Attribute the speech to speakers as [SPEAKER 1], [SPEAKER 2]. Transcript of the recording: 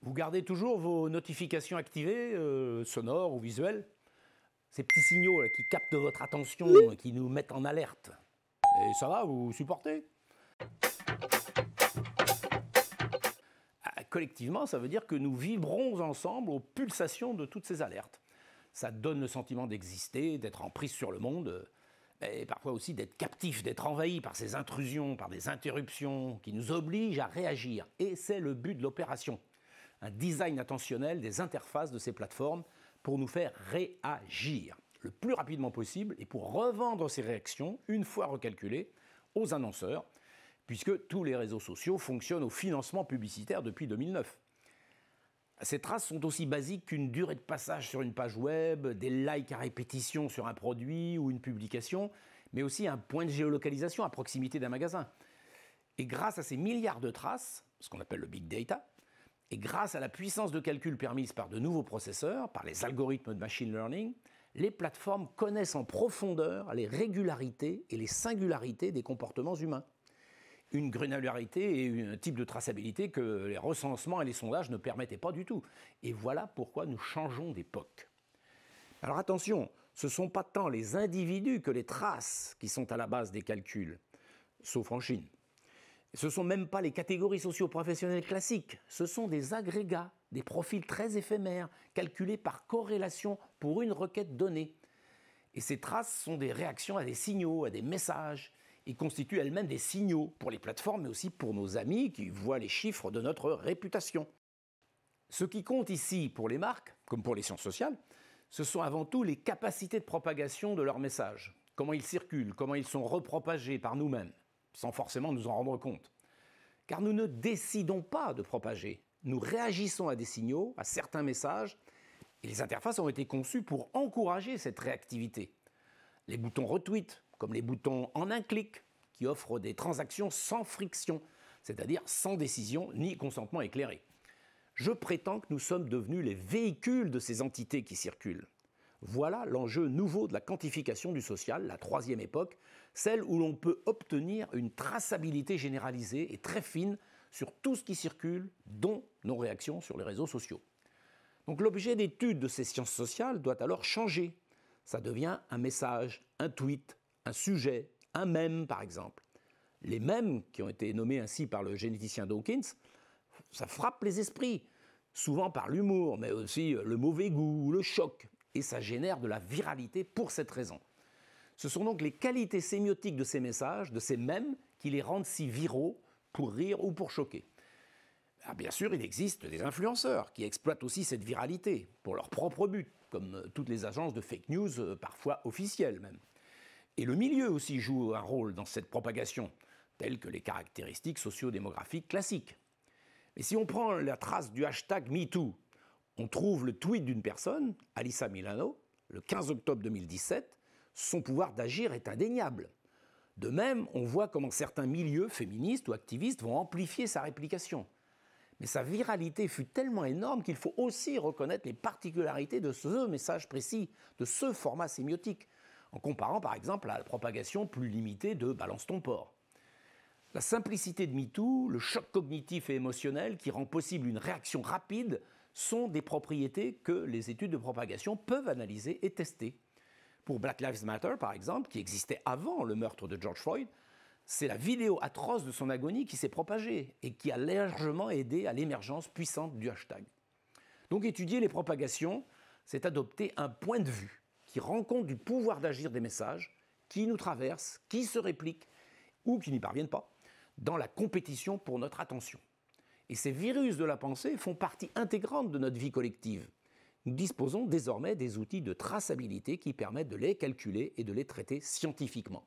[SPEAKER 1] Vous gardez toujours vos notifications activées, sonores ou visuelles? Ces petits signaux là, qui captent votre attention et qui nous mettent en alerte. Et ça va, vous supportez? Collectivement, ça veut dire que nous vibrons ensemble aux pulsations de toutes ces alertes. Ça donne le sentiment d'exister, d'être en prise sur le monde, et parfois aussi d'être captif, d'être envahi par ces intrusions, par des interruptions qui nous obligent à réagir. Et c'est le but de l'opération. Un design attentionnel des interfaces de ces plateformes pour nous faire réagir le plus rapidement possible et pour revendre ces réactions, une fois recalculées, aux annonceurs, puisque tous les réseaux sociaux fonctionnent au financement publicitaire depuis 2009. Ces traces sont aussi basiques qu'une durée de passage sur une page web, des likes à répétition sur un produit ou une publication, mais aussi un point de géolocalisation à proximité d'un magasin. Et grâce à ces milliards de traces, ce qu'on appelle le big data, et grâce à la puissance de calcul permise par de nouveaux processeurs, par les algorithmes de machine learning, les plateformes connaissent en profondeur les régularités et les singularités des comportements humains. Une granularité et un type de traçabilité que les recensements et les sondages ne permettaient pas du tout. Et voilà pourquoi nous changeons d'époque. Alors attention, ce ne sont pas tant les individus que les traces qui sont à la base des calculs, sauf en Chine. Ce ne sont même pas les catégories socio-professionnelles classiques, ce sont des agrégats, des profils très éphémères, calculés par corrélation pour une requête donnée. Et ces traces sont des réactions à des signaux, à des messages, et constituent elles-mêmes des signaux pour les plateformes, mais aussi pour nos amis qui voient les chiffres de notre réputation. Ce qui compte ici pour les marques, comme pour les sciences sociales, ce sont avant tout les capacités de propagation de leurs messages, comment ils circulent, comment ils sont repropagés par nous-mêmes, sans forcément nous en rendre compte. Car nous ne décidons pas de propager, nous réagissons à des signaux, à certains messages, et les interfaces ont été conçues pour encourager cette réactivité. Les boutons retweet, comme les boutons en un clic, qui offrent des transactions sans friction, c'est-à-dire sans décision ni consentement éclairé. Je prétends que nous sommes devenus les véhicules de ces entités qui circulent. Voilà l'enjeu nouveau de la quantification du social, la troisième époque, celle où l'on peut obtenir une traçabilité généralisée et très fine sur tout ce qui circule, dont nos réactions sur les réseaux sociaux. Donc l'objet d'étude de ces sciences sociales doit alors changer. Ça devient un message, un tweet, un sujet, un mème par exemple. Les mèmes, qui ont été nommés ainsi par le généticien Dawkins, ça frappe les esprits, souvent par l'humour, mais aussi le mauvais goût, le choc, et ça génère de la viralité pour cette raison. Ce sont donc les qualités sémiotiques de ces messages, de ces mèmes, qui les rendent si viraux pour rire ou pour choquer. Alors bien sûr, il existe des influenceurs qui exploitent aussi cette viralité pour leur propre but, comme toutes les agences de fake news, parfois officielles même. Et le milieu aussi joue un rôle dans cette propagation, telles que les caractéristiques socio-démographiques classiques. Mais si on prend la trace du hashtag MeToo, on trouve le tweet d'une personne, Alyssa Milano, le 15 octobre 2017, son pouvoir d'agir est indéniable. De même, on voit comment certains milieux féministes ou activistes vont amplifier sa réplication. Mais sa viralité fut tellement énorme qu'il faut aussi reconnaître les particularités de ce message précis, de ce format sémiotique, en comparant par exemple à la propagation plus limitée de « balance ton porc ». La simplicité de MeToo, le choc cognitif et émotionnel qui rend possible une réaction rapide sont des propriétés que les études de propagation peuvent analyser et tester. Pour Black Lives Matter, par exemple, qui existait avant le meurtre de George Floyd, c'est la vidéo atroce de son agonie qui s'est propagée et qui a largement aidé à l'émergence puissante du hashtag. Donc étudier les propagations, c'est adopter un point de vue qui rend compte du pouvoir d'agir des messages qui nous traversent, qui se répliquent ou qui n'y parviennent pas, dans la compétition pour notre attention. Et ces virus de la pensée font partie intégrante de notre vie collective. Nous disposons désormais des outils de traçabilité qui permettent de les calculer et de les traiter scientifiquement.